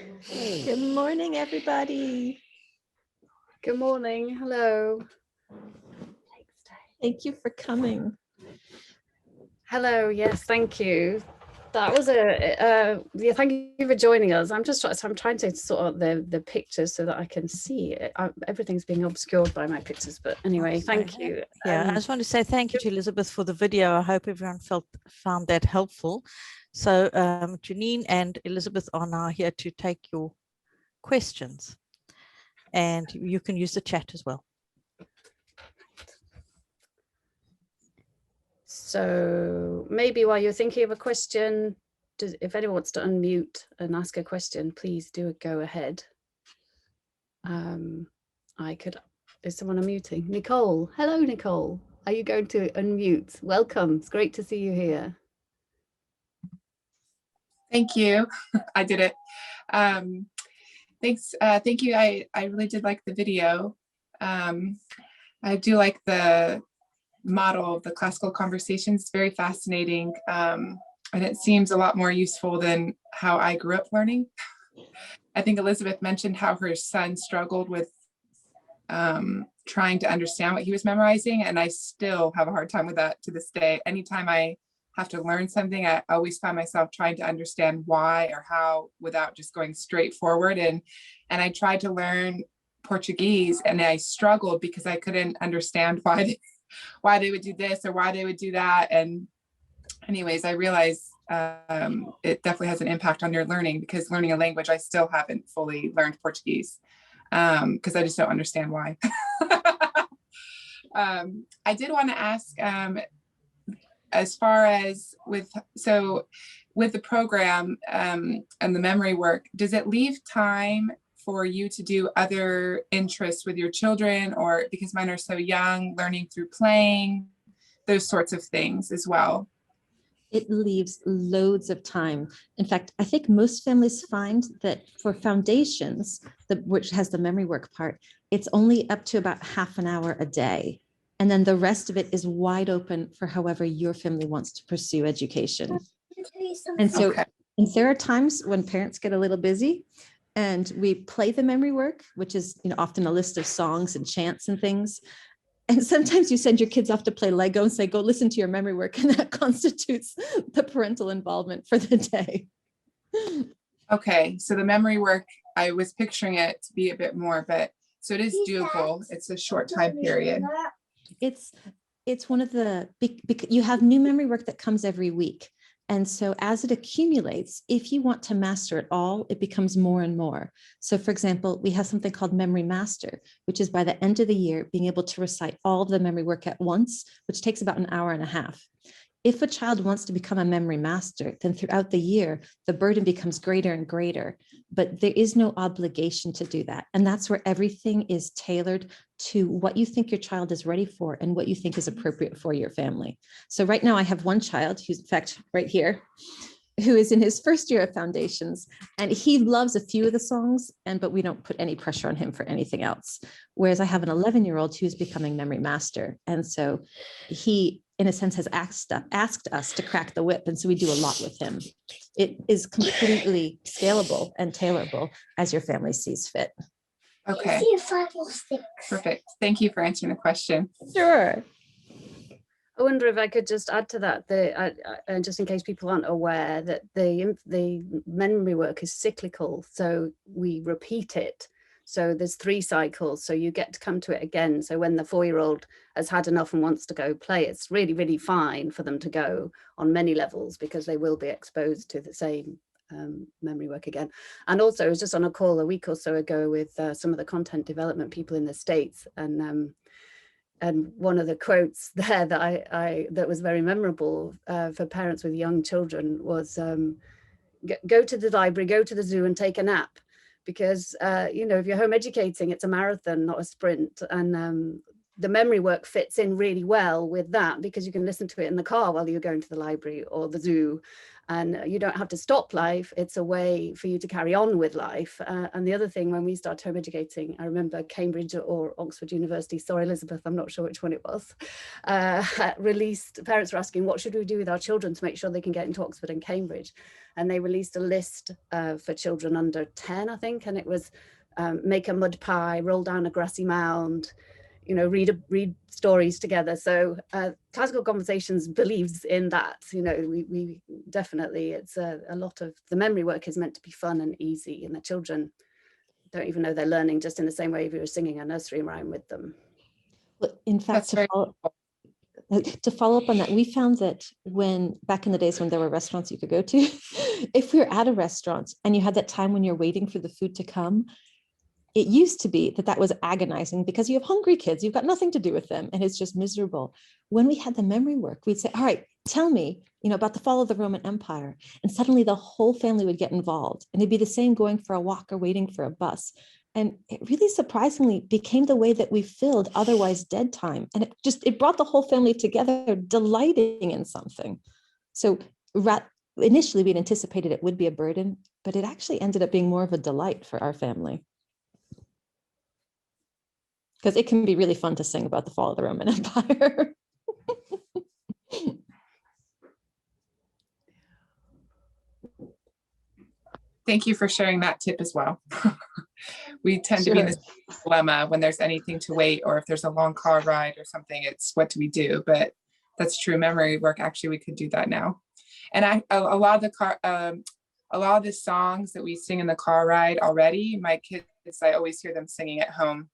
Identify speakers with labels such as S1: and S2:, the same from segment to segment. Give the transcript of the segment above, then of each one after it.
S1: Good morning, everybody.
S2: Good morning. Hello.
S1: Thank you for coming.
S2: Hello. Yes, thank you. That was yeah, thank you for joining us. I'm trying to sort out the pictures so that I can see it. Everything's being obscured by my pictures, but anyway, thank you.
S3: Yeah, I just want to say thank you to Elizabeth for the video. I hope everyone found that helpful. So Janine and Elizabeth are now here to take your questions, and you can use the chat as well.
S2: So maybe while you're thinking of a question, if anyone wants to unmute and ask a question, please do go ahead. Is someone unmuting? Nicole. Hello, Nicole. Are you going to unmute? Welcome. It's great to see you here.
S4: Thank you. I did it. Thanks. Thank you. I really did like the video. I do like the model of the classical conversations. It's very fascinating. And it seems a lot more useful than how I grew up learning. I think Elizabeth mentioned how her son struggled with trying to understand what he was memorizing. And I still have a hard time with that to this day. Anytime I have to learn something, I always find myself trying to understand why or how without just going straight forward. And I tried to learn Portuguese and I struggled because I couldn't understand why they would do this or why they would do that. And anyways, I realized it definitely has an impact on your learning, because learning a language, I still haven't fully learned Portuguese because I just don't understand why. I did want to ask, as far as with the program and the memory work, does it leave time for you to do other interests with your children, or because mine are so young, learning through playing, those sorts of things as well?
S1: It leaves loads of time. In fact, I think most families find that for foundations, which has the memory work part, it's only up to about half an hour a day. And then the rest of it is wide open for however your family wants to pursue education. And so and there are times when parents get a little busy and we play the memory work, which is often a list of songs and chants and things. And sometimes you send your kids off to play Lego and say, go listen to your memory work. And that constitutes the parental involvement for the day.
S4: Okay, so the memory work, I was picturing it to be a bit more, but so it is doable. It's a short time period.
S1: It's one of the, you have new memory work that comes every week. And so as it accumulates, if you want to master it all, it becomes more and more. So for example, we have something called Memory Master, which is by the end of the year, being able to recite all of the memory work at once, which takes about an hour and a half. If a child wants to become a memory master, then throughout the year, the burden becomes greater and greater, but there is no obligation to do that. And that's where everything is tailored to what you think your child is ready for and what you think is appropriate for your family. So right now I have one child who's in fact right here, who is in his first year of foundations, and he loves a few of the songs, but we don't put any pressure on him for anything else. Whereas I have an 11-year-old who's becoming memory master. And so he, in a sense, has asked us to crack the whip. And so we do a lot with him. It is completely scalable and tailorable as your family sees fit.
S4: Okay. Perfect. Thank you for answering the question.
S1: Sure.
S2: I wonder if I could just add to that, and just in case people aren't aware, that the memory work is cyclical, so we repeat it. So there's 3 cycles, so you get to come to it again. So when the 4-year-old has had enough and wants to go play, it's really, really fine for them to go on many levels, because they will be exposed to the same memory work again. And also I was just on a call a week or so ago with some of the content development people in the States, and one of the quotes there that that was very memorable for parents with young children was, go to the library, go to the zoo and take a nap, because if you're home educating, it's a marathon, not a sprint. And the memory work fits in really well with that, because you can listen to it in the car while you're going to the library or the zoo, and you don't have to stop life. It's a way for you to carry on with life. And the other thing, when we started home educating, I remember Cambridge or Oxford University, sorry Elizabeth, I'm not sure which one it was, released, parents were asking, what should we do with our children to make sure they can get into Oxford and Cambridge? And they released a list for children under 10, I think, and it was make a mud pie, roll down a grassy mound, you know, read stories together. So Classical Conversations believes in that. You know, we definitely, it's a lot of the memory work is meant to be fun and easy, and the children don't even know they're learning, just in the same way if you were singing a nursery rhyme with them.
S1: Well, in fact, to follow up on that, we found that when back in the days when there were restaurants you could go to, if we were at a restaurant and you had that time when you're waiting for the food to come, it used to be that was agonizing because you have hungry kids, you've got nothing to do with them, and it's just miserable. When we had the memory work, we'd say, all right, tell me, you know, about the fall of the Roman Empire. And suddenly the whole family would get involved, and it'd be the same going for a walk or waiting for a bus. And it really surprisingly became the way that we filled otherwise dead time. And it brought the whole family together, delighting in something. So initially we'd anticipated it would be a burden, but it actually ended up being more of a delight for our family. Because it can be really fun to sing about the fall of the Roman Empire.
S4: Thank you for sharing that tip as well. We tend to be in this dilemma when there's anything to wait, or if there's a long car ride or something, it's what do we do? But that's true. Memory work, actually, we could do that now. And a lot of the songs that we sing in the car ride already, my kids, I always hear them singing at home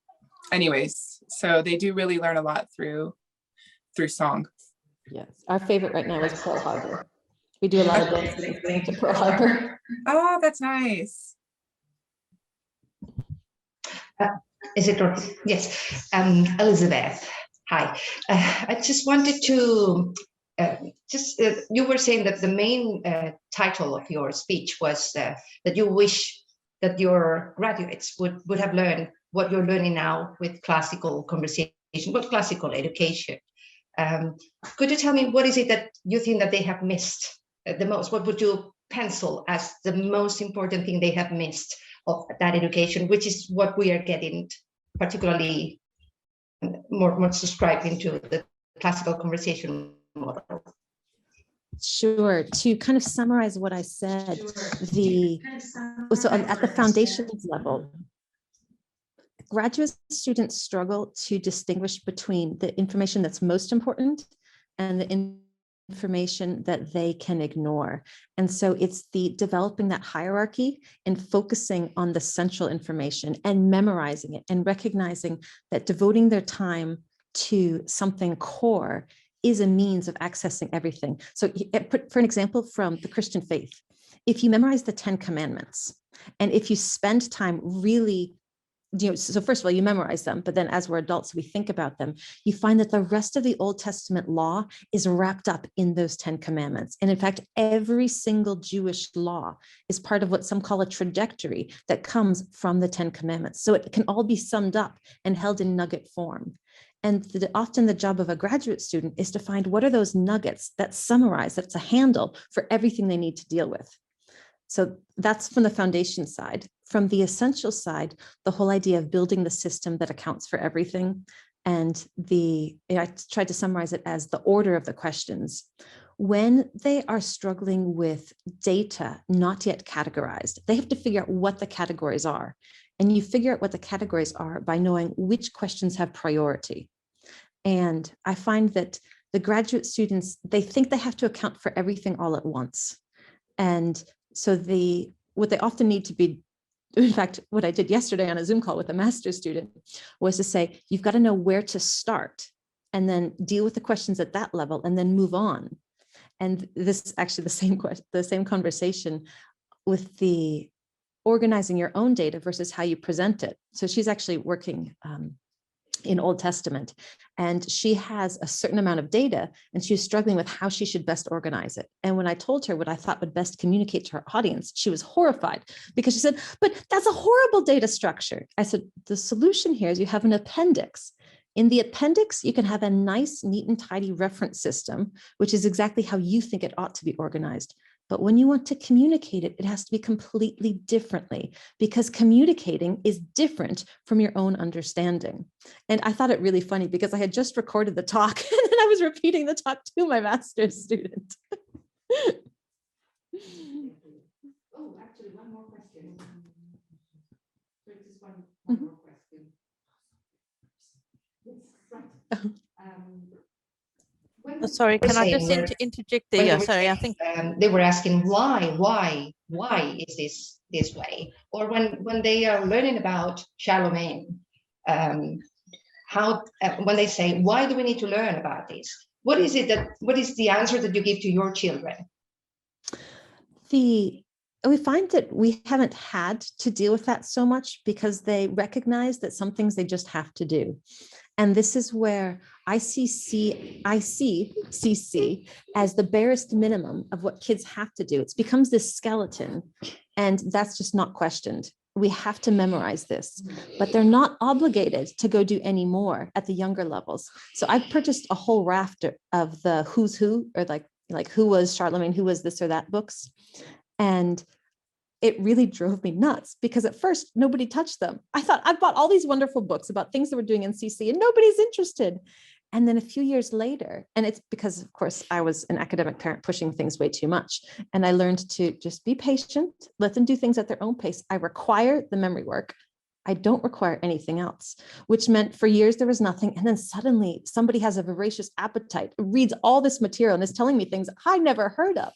S4: anyways. So they do really learn a lot through song.
S1: Yes, our favorite right now is Pearl Harbor. We do a lot of dancing to Pearl Harbor.
S4: Oh, that's nice.
S5: Is it right? Yes. Elizabeth, hi. I just wanted to, you were saying that the main title of your speech was that you wish that your graduates would have learned what you're learning now with classical conversation, with classical education. Could you tell me what is it that you think that they have missed the most? What would you pencil as the most important thing they have missed of that education, which is what we are getting, particularly more subscribed into the classical conversation model?
S1: Sure. To kind of summarize what I said, so at the foundations level, graduate students struggle to distinguish between the information that's most important and the information that they can ignore. And so it's the developing that hierarchy and focusing on the central information and memorizing it and recognizing that devoting their time to something core is a means of accessing everything. So for an example from the Christian faith, if you memorize the 10 Commandments, and if you spend time really, so first of all, you memorize them, but then as we're adults, we think about them, you find that the rest of the Old Testament law is wrapped up in those 10 Commandments. And in fact, every single Jewish law is part of what some call a trajectory that comes from the 10 Commandments. So it can all be summed up and held in nugget form. And often the job of a graduate student is to find what are those nuggets that summarize, that's a handle for everything they need to deal with. So that's from the foundation side. From the essential side, the whole idea of building the system that accounts for everything. And I tried to summarize it as the order of the questions. When they are struggling with data not yet categorized, they have to figure out what the categories are. And you figure out what the categories are by knowing which questions have priority. And I find that the graduate students, they think they have to account for everything all at once. And so what they often need to be, in fact, what I did yesterday on a Zoom call with a master's student was to say, you've got to know where to start and then deal with the questions at that level and then move on. And this is actually the same conversation with the organizing your own data versus how you present it. So she's actually working in Old Testament, and she has a certain amount of data, and she's struggling with how she should best organize it. And when I told her what I thought would best communicate to her audience, she was horrified because she said, but that's a horrible data structure. I said, the solution here is you have an appendix. In the appendix, you can have a nice, neat and tidy reference system, which is exactly how you think it ought to be organized. But when you want to communicate it, it has to be completely differently, because communicating is different from your own understanding. And I thought it really funny because I had just recorded the talk and then I was repeating the talk to my master's student.
S5: Oh, actually, one more question. Just one
S1: Mhm.
S5: more question. Yes, right. When
S3: Oh, sorry,
S5: we're
S3: can I just
S5: saying we're-
S3: interject there?
S5: when
S3: Yeah,
S5: they were
S3: sorry, I
S5: saying,
S3: think
S5: they were asking why is this way? Or when they are learning about Charlemagne, how when they say, why do we need to learn about this? What is the answer that you give to your children?
S1: We find that we haven't had to deal with that so much because they recognize that some things they just have to do. And this is where I see CC as the barest minimum of what kids have to do. It becomes this skeleton, and that's just not questioned. We have to memorize this, but they're not obligated to go do any more at the younger levels. So I've purchased a whole raft of the who's who, or like who was Charlemagne, who was this or that books. And it really drove me nuts because at first nobody touched them. I thought I bought all these wonderful books about things that we're doing in CC and nobody's interested. And then a few years later, and it's because, of course, I was an academic parent pushing things way too much. And I learned to just be patient, let them do things at their own pace. I require the memory work. I don't require anything else, which meant for years there was nothing. And then suddenly somebody has a voracious appetite, reads all this material and is telling me things I never heard of.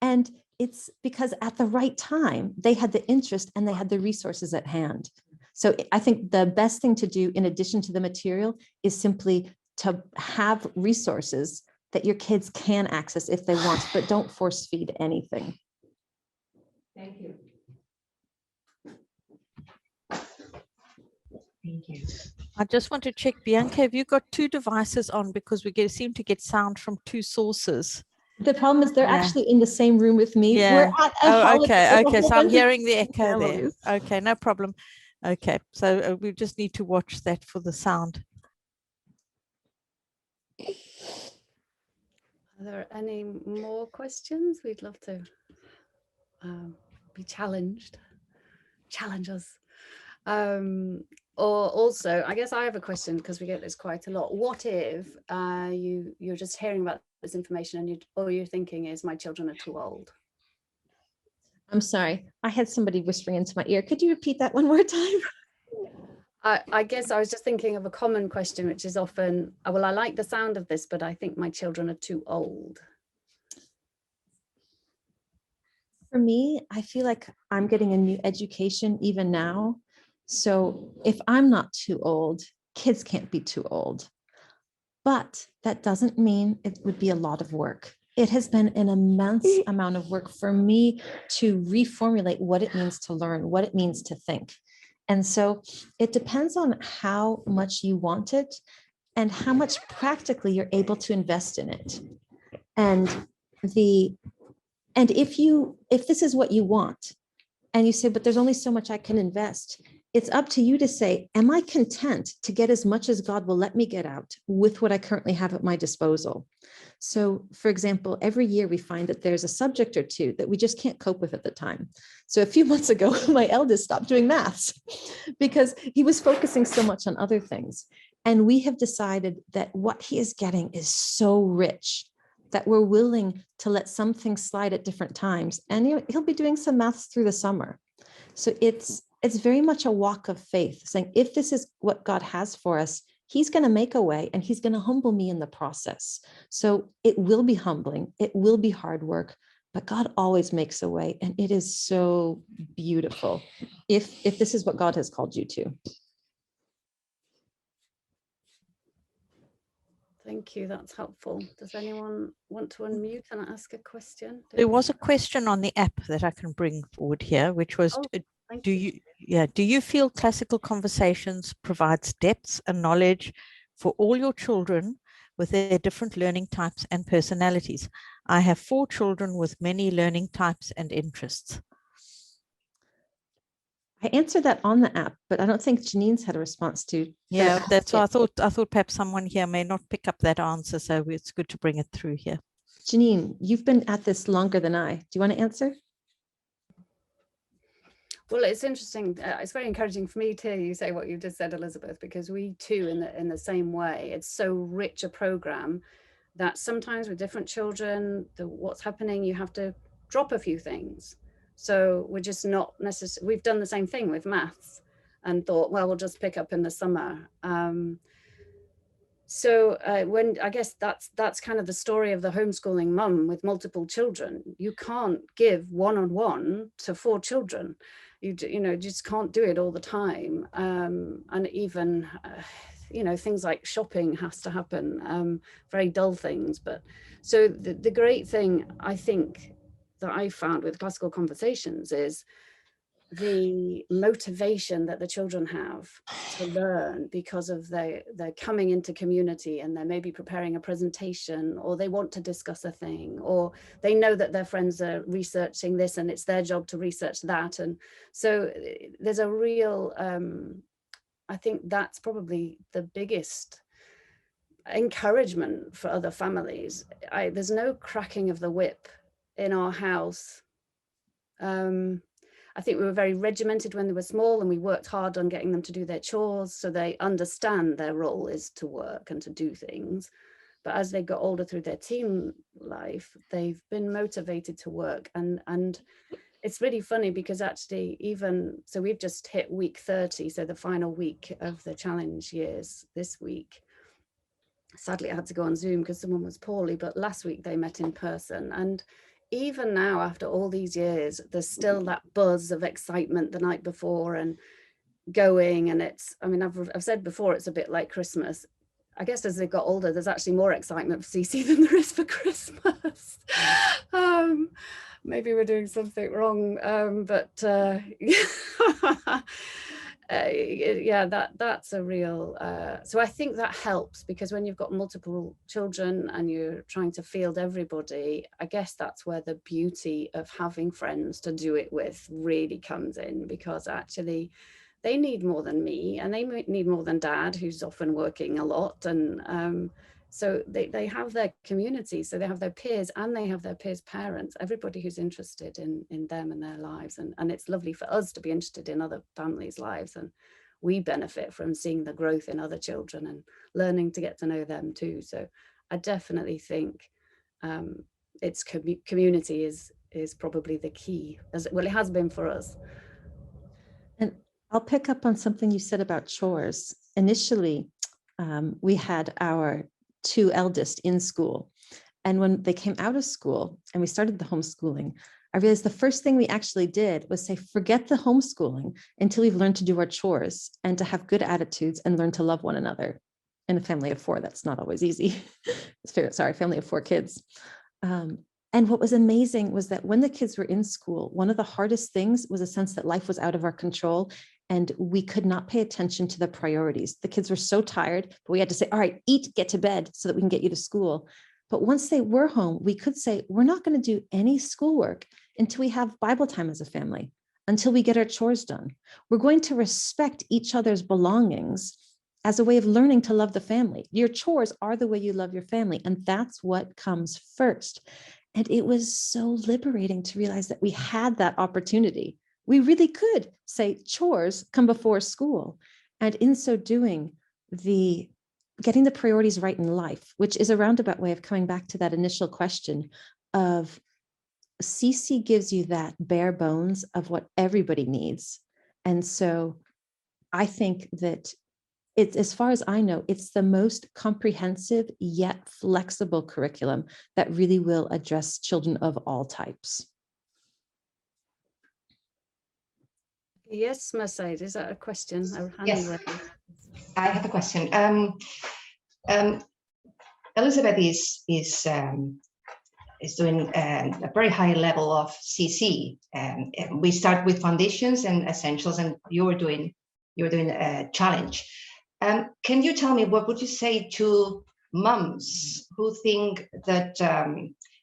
S1: And it's because at the right time, they had the interest and they had the resources at hand. So I think the best thing to do in addition to the material is simply to have resources that your kids can access if they want, but don't force feed anything.
S5: Thank you. Thank you.
S3: I just want to check, Bianca, have you got two devices on, because we seem to get sound from two sources?
S1: The problem is they're
S3: Yeah.
S1: actually in the same room with me.
S3: Yeah.
S1: We're at a
S3: Oh,
S1: holiday
S3: okay.
S1: with a
S3: Okay.
S1: whole
S3: So I'm
S1: bunch of
S3: hearing the echo there.
S1: families.
S3: Okay. No problem. Okay. So we just need to watch that for the sound.
S2: Are there any more questions? We'd love to be challenged. Challenge us. Or also, I guess I have a question because we get this quite a lot. What if you're just hearing about this information and all you're thinking is my children are too old?
S1: I'm sorry. I had somebody whispering into my ear. Could you repeat that one more time?
S2: I guess I was just thinking of a common question, which is often, well, I like the sound of this, but I think my children are too old.
S1: For me, I feel like I'm getting a new education even now. So if I'm not too old, kids can't be too old. But that doesn't mean it would be a lot of work. It has been an immense amount of work for me to reformulate what it means to learn, what it means to think. And so it depends on how much you want it and how much practically you're able to invest in it. And if this is what you want, and you say, but there's only so much I can invest, it's up to you to say, am I content to get as much as God will let me get out with what I currently have at my disposal? So, for example, every year we find that there's a subject or two that we just can't cope with at the time. So a few months ago, my eldest stopped doing maths because he was focusing so much on other things. And we have decided that what he is getting is so rich that we're willing to let some things slide at different times. And he'll be doing some maths through the summer. So it's very much a walk of faith, saying, if this is what God has for us, he's going to make a way and he's going to humble me in the process. So it will be humbling. It will be hard work, but God always makes a way. And it is so beautiful if this is what God has called you to.
S2: Thank you, that's helpful. Does anyone want to unmute and ask a question?
S3: There was a question on the app that I can bring forward here, which was, do you feel Classical Conversations provides depths and knowledge for all your children with their different learning types and personalities? I have 4 children with many learning types and interests.
S1: I answered that on the app, but I don't think Janine's had a response to.
S3: Yeah, that's why I thought perhaps someone here may not pick up that answer. So it's good to bring it through here.
S1: Janine, you've been at this longer than I. Do you want to answer?
S2: Well, it's interesting. It's very encouraging for me too. You say what you just said, Elizabeth, because we too, in the same way, it's so rich a program that sometimes with different children, what's happening, you have to drop a few things. So we're just not necessarily. We've done the same thing with maths, and thought, well, we'll just pick up in the summer. When I guess that's kind of the story of the homeschooling mum with multiple children. You can't give one-on-one to 4 children. You just can't do it all the time. And even, things like shopping has to happen, very dull things. But so the great thing I think that I found with Classical Conversations is the motivation that the children have to learn because of they're coming into community and they're maybe preparing a presentation, or they want to discuss a thing, or they know that their friends are researching this and it's their job to research that. And so there's a real, I think that's probably the biggest encouragement for other families. There's no cracking of the whip in our house. I think we were very regimented when they were small, and we worked hard on getting them to do their chores, so they understand their role is to work and to do things. But as they got older through their teen life, they've been motivated to work. And it's really funny because actually so we've just hit week 30, so the final week of the challenge years this week. Sadly, I had to go on Zoom because someone was poorly, but last week they met in person. And even now, after all these years, there's still that buzz of excitement the night before and going. And I've said before, it's a bit like Christmas. I guess as they got older, there's actually more excitement for CC than there is for Christmas. Maybe we're doing something wrong, yeah, that's a real, so I think that helps, because when you've got multiple children and you're trying to field everybody, I guess that's where the beauty of having friends to do it with really comes in, because actually they need more than me, and they need more than Dad, who's often working a lot. And so they have their community, so they have their peers, and they have their peers' parents, everybody who's interested in them and their lives. And it's lovely for us to be interested in other families' lives, and we benefit from seeing the growth in other children and learning to get to know them too. So I definitely think it's community is probably the key, as well, it has been for us.
S1: And I'll pick up on something you said about chores. Initially, we had our 2 eldest in school. And when they came out of school and we started the homeschooling, I realized the first thing we actually did was say, forget the homeschooling until we've learned to do our chores and to have good attitudes and learn to love one another. In a family of 4, that's not always easy. Sorry, family of 4 kids. And what was amazing was that when the kids were in school, one of the hardest things was a sense that life was out of our control and we could not pay attention to the priorities. The kids were so tired, but we had to say, all right, eat, get to bed so that we can get you to school. But once they were home, we could say, we're not going to do any schoolwork until we have Bible time as a family, until we get our chores done. We're going to respect each other's belongings as a way of learning to love the family. Your chores are the way you love your family, and that's what comes first. And it was so liberating to realize that we had that opportunity. We really could say chores come before school. And in so doing, getting the priorities right in life, which is a roundabout way of coming back to that initial question of CC gives you that bare bones of what everybody needs. And so I think that it's, as far as I know, it's the most comprehensive yet flexible curriculum that really will address children of all types.
S2: Yes, Mercedes, is that a question?
S5: Yes, I have a question. Elizabeth is doing a very high level of CC. We start with foundations and essentials, and you're doing a challenge. Can you tell me, what would you say to moms who think that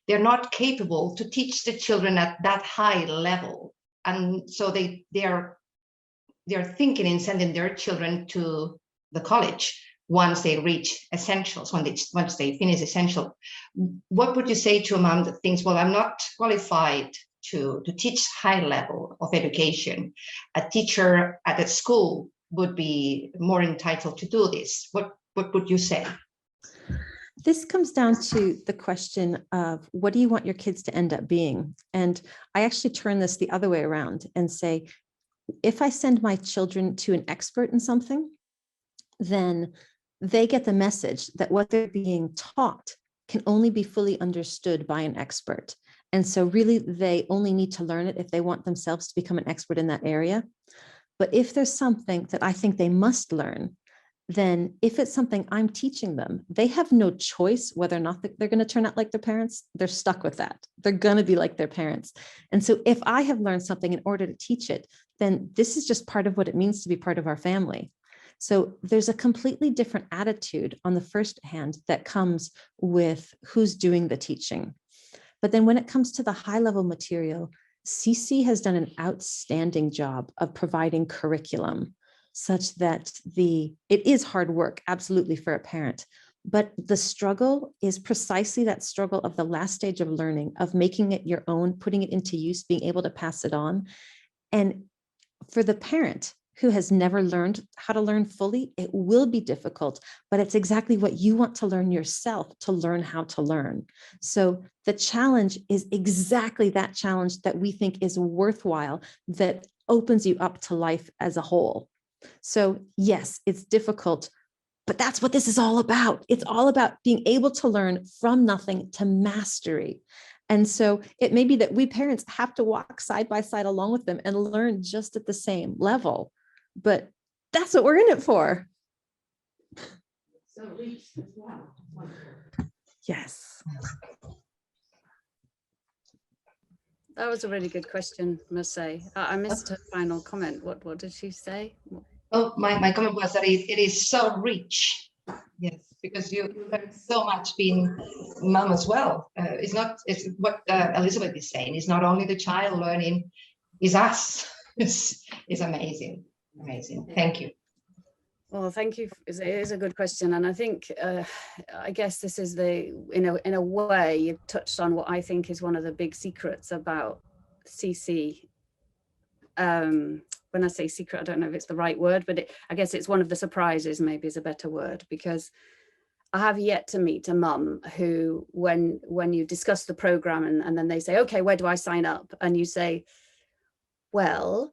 S5: they're not capable to teach the children at that high level, and so they are they're thinking in sending their children to the college once they reach essentials, once they finish essential. What would you say to a mom that thinks, well, I'm not qualified to teach high level of education? A teacher at a school would be more entitled to do this. What would you say?
S1: This comes down to the question of what do you want your kids to end up being? And I actually turn this the other way around and say, if I send my children to an expert in something, then they get the message that what they're being taught can only be fully understood by an expert. And so really they only need to learn it if they want themselves to become an expert in that area. But if there's something that I think they must learn, then if it's something I'm teaching them, they have no choice whether or not they're going to turn out like their parents. They're stuck with that. They're going to be like their parents. And so if I have learned something in order to teach it, then this is just part of what it means to be part of our family. So there's a completely different attitude on the first hand that comes with who's doing the teaching. But then when it comes to the high level material, CC has done an outstanding job of providing curriculum such that it is hard work, absolutely, for a parent. But the struggle is precisely that struggle of the last stage of learning, of making it your own, putting it into use, being able to pass it on. And for the parent who has never learned how to learn fully, it will be difficult, but it's exactly what you want to learn yourself, to learn how to learn. So the challenge is exactly that challenge that we think is worthwhile, that opens you up to life as a whole. So yes, it's difficult, but that's what this is all about. It's all about being able to learn from nothing to mastery. And so it may be that we parents have to walk side by side along with them and learn just at the same level, but that's what we're in it for.
S5: So reach as well.
S1: Yes.
S2: That was a really good question, I must say. I missed her final comment. What did she say?
S5: Oh, my comment was that it is so rich. Yes, because you learn so much being mom as well. It's what Elizabeth is saying. It's not only the child learning, it's us. It's amazing. Amazing. Thank you.
S2: Well, thank you. It is a good question. And I think, I guess this is in a way, you've touched on what I think is one of the big secrets about CC. When I say secret, I don't know if it's the right word, but I guess it's one of the surprises, maybe is a better word, because I have yet to meet a mum who, when you discuss the program and then they say, okay, where do I sign up? And you say, well,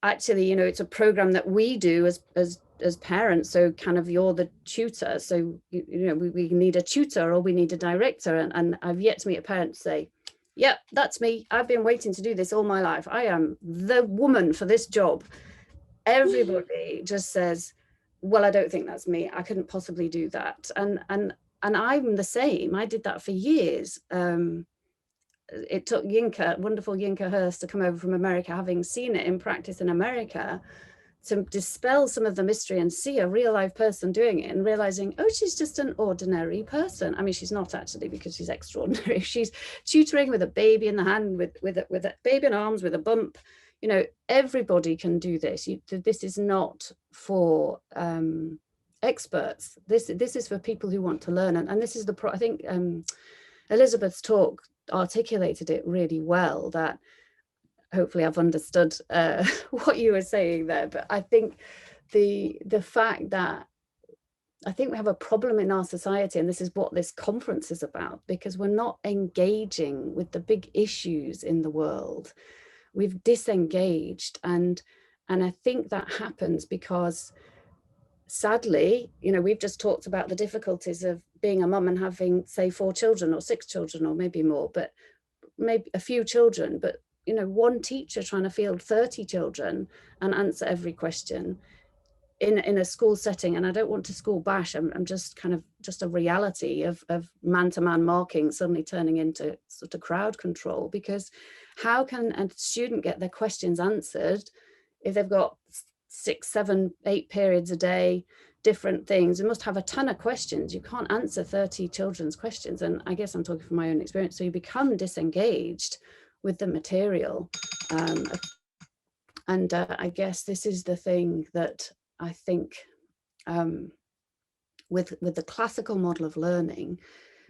S2: actually, it's a program that we do as parents. So kind of you're the tutor. So, we need a tutor or we need a director. And I've yet to meet a parent say, yep, that's me. I've been waiting to do this all my life. I am the woman for this job. Everybody just says, well, I don't think that's me. I couldn't possibly do that. And I'm the same. I did that for years. It took wonderful Yinka Hurst, to come over from America, having seen it in practice in America, to dispel some of the mystery and see a real life person doing it and realizing, oh, she's just an ordinary person. I mean, she's not actually, because she's extraordinary. She's tutoring with a baby in the hand, with a baby in arms, with a bump. Everybody can do this. This is not for experts. This is for people who want to learn. And this is I think Elizabeth's talk articulated it really well, that hopefully I've understood what you were saying there. But I think the fact that I think we have a problem in our society, and this is what this conference is about, because we're not engaging with the big issues in the world. We've disengaged, and I think that happens because, sadly, we've just talked about the difficulties of being a mum and having, say, 4 children or 6 children or maybe more, but maybe a few children, but one teacher trying to field 30 children and answer every question in a school setting. And I don't want to school bash. I'm just kind of just a reality of man-to-man marking suddenly turning into sort of crowd control, because how can a student get their questions answered if they've got 6, 7, 8 periods a day, different things? They must have a ton of questions. You can't answer 30 children's questions. And I guess I'm talking from my own experience. So you become disengaged with the material. And I guess this is the thing that I think with the classical model of learning,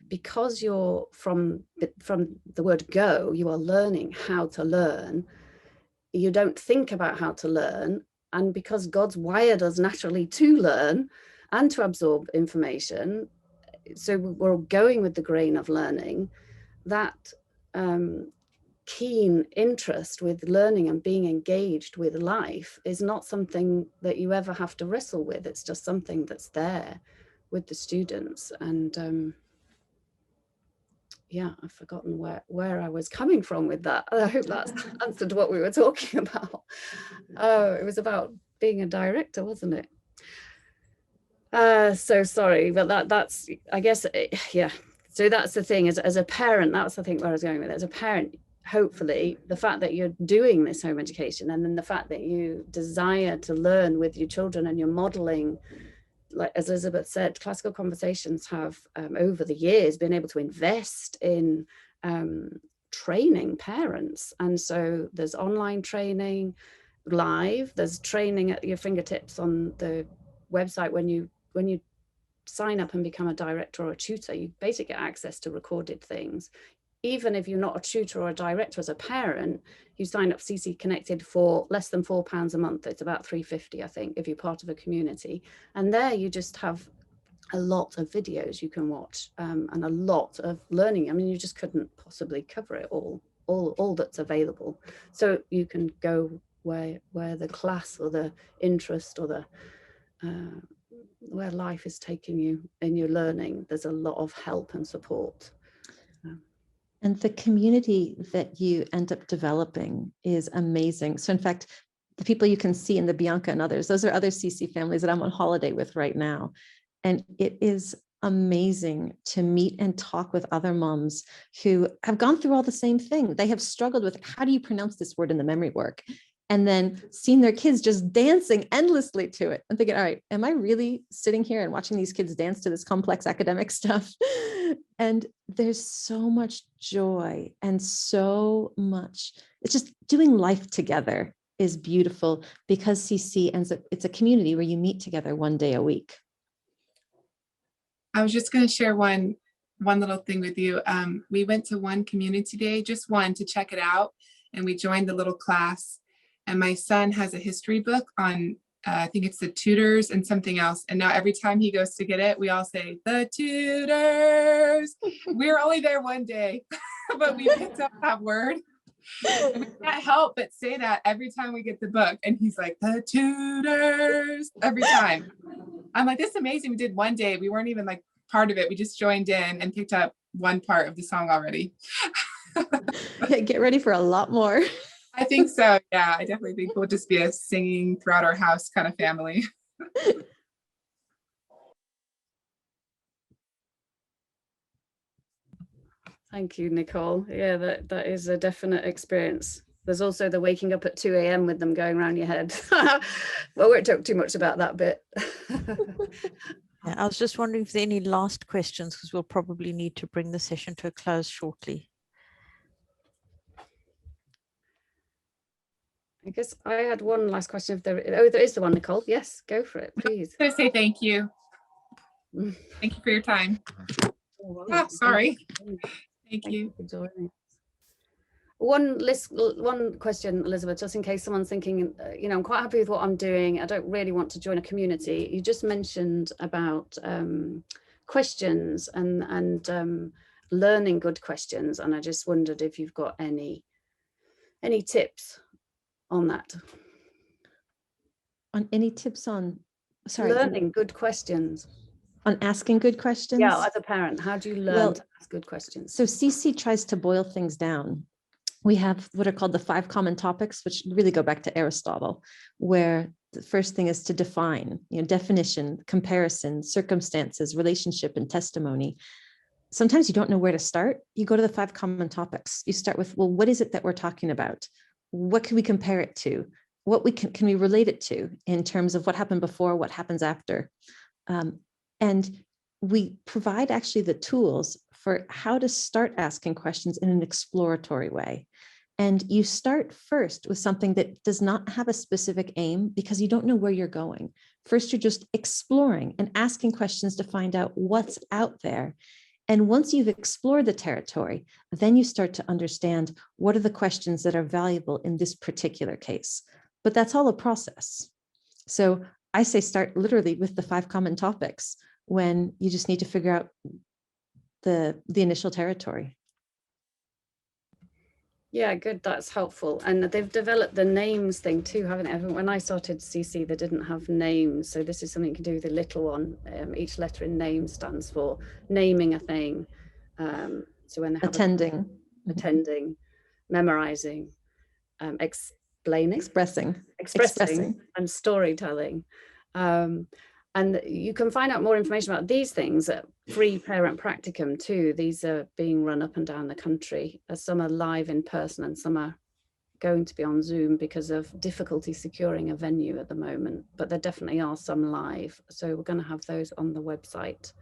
S2: because you're from the word go, you are learning how to learn. You don't think about how to learn. And because God's wired us naturally to learn and to absorb information, so we're going with the grain of learning, that keen interest with learning and being engaged with life is not something that you ever have to wrestle with. It's just something that's there with the students. And yeah, I've forgotten where I was coming from with that. I hope that's answered what we were talking about. Oh, it was about being a director, wasn't it? So sorry, but that's, I guess, yeah. So that's the thing, as a parent, that's I think where I was going with it. As a parent, hopefully the fact that you're doing this home education, and then the fact that you desire to learn with your children and you're modeling, like as Elizabeth said, Classical Conversations have over the years been able to invest in training parents. And so there's online training live, there's training at your fingertips on the website. When you sign up and become a director or a tutor, you basically get access to recorded things. Even if you're not a tutor or a director, as a parent, you sign up CC Connected for less than £4 a month. It's about £3.50, I think, if you're part of a community. And there you just have a lot of videos you can watch, and a lot of learning. I mean, you just couldn't possibly cover it all that's available. So you can go where the class or the interest or the where life is taking you in your learning. There's a lot of help and support.
S1: And the community that you end up developing is amazing. So in fact, the people you can see in the Bianca and others, those are other CC families that I'm on holiday with right now. And it is amazing to meet and talk with other moms who have gone through all the same thing. They have struggled with, how do you pronounce this word in the memory work? And then seeing their kids just dancing endlessly to it and thinking, all right, am I really sitting here and watching these kids dance to this complex academic stuff? And there's so much joy and so much, it's just doing life together is beautiful, because CC ends up, it's a community where you meet together one day a week.
S4: I was just going to share one little thing with you. We went to one community day, just one, to check it out. And we joined the little class. And my son has a history book on, I think it's the Tudors and something else. And now every time he goes to get it, we all say, the Tudors. We were only there one day, but we picked up that word. And we can't help but say that every time we get the book. And he's like, the Tudors, every time. I'm like, this is amazing. We did one day. We weren't even like part of it. We just joined in and picked up one part of the song already.
S1: Yeah, get ready for a lot more.
S4: I think so. Yeah, I definitely think we'll just be a singing throughout our house kind of family.
S2: Thank you, Nicole. Yeah, that is a definite experience. There's also the waking up at 2 a.m. with them going around your head. Well, we won't talk too much about that bit.
S3: Yeah, I was just wondering if there are any last questions, because we'll probably need to bring the session to a close shortly.
S2: I guess I had one last question. If there is the one, Nicole. Yes, go for it, please.
S4: I'm going to say thank you. Thank you for your time. Oh, sorry. Thank you.
S2: One question, Elizabeth, just in case someone's thinking, I'm quite happy with what I'm doing. I don't really want to join a community. You just mentioned about questions and learning good questions. And I just wondered if you've got any tips on that.
S1: On any tips on, sorry,
S2: learning good questions.
S1: On asking good questions?
S2: Yeah, as a parent, how do you learn to ask good questions?
S1: So CC tries to boil things down. We have what are called the 5 common topics, which really go back to Aristotle, where the first thing is to define, definition, comparison, circumstances, relationship, and testimony. Sometimes you don't know where to start. You go to the 5 common topics. You start with, well, what is it that we're talking about? What can we compare it to? What can we relate it to in terms of what happened before, what happens after? And we provide actually the tools for how to start asking questions in an exploratory way. And you start first with something that does not have a specific aim because you don't know where you're going. First, you're just exploring and asking questions to find out what's out there. And once you've explored the territory, then you start to understand what are the questions that are valuable in this particular case. But that's all a process. So I say start literally with the 5 common topics when you just need to figure out the initial territory.
S2: Yeah, good. That's helpful. And they've developed the names thing too, haven't they? When I started CC, they didn't have names. So this is something you can do with the little one. Each letter in name stands for naming a thing. So when they have
S1: Attending,
S2: memorizing, explaining,
S1: expressing,
S2: and storytelling. And you can find out more information about these things at Free Parent Practicum too. These are being run up and down the country. Some are live in person and some are going to be on Zoom because of difficulty securing a venue at the moment, but there definitely are some live. So we're going to have those on the website.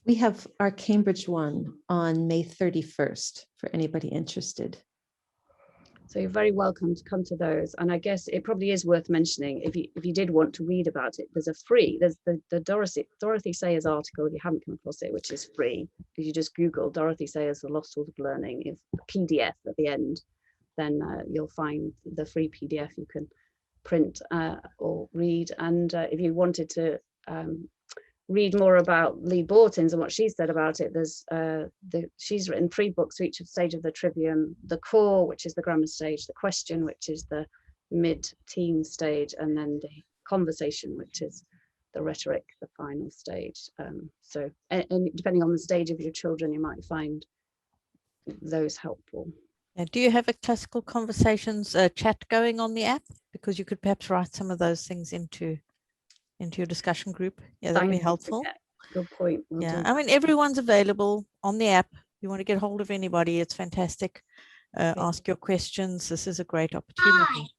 S1: We have our Cambridge one on May 31st for anybody interested.
S2: So you're very welcome to come to those. And I guess it probably is worth mentioning, if you did want to read about it, there's the Dorothy Sayers article, if you haven't come across it, which is free. If you just Google Dorothy Sayers, The Lost Art of Learning, if a PDF at the end, then you'll find the free PDF you can print or read. And if you wanted to read more about Lee Bortins and what she said about it, there's she's written 3 books for each stage of the trivium: the core, which is the grammar stage; the question, which is the mid-teen stage; and then the conversation, which is the rhetoric, the final stage. So and depending on the stage of your children, you might find those helpful.
S3: Do you have a classical conversations chat going on the app? Because you could perhaps write some of those things into your discussion group. Yeah, that'd be helpful.
S2: Good point.
S3: Yeah, I mean, everyone's available on the app. You want to get hold of anybody, it's fantastic. Ask your questions. This is a great opportunity.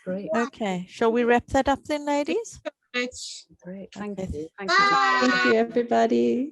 S2: Great.
S3: Okay, shall we wrap that up then, ladies?
S2: Great. Thank
S3: Okay.
S2: you.
S1: Thank you, everybody.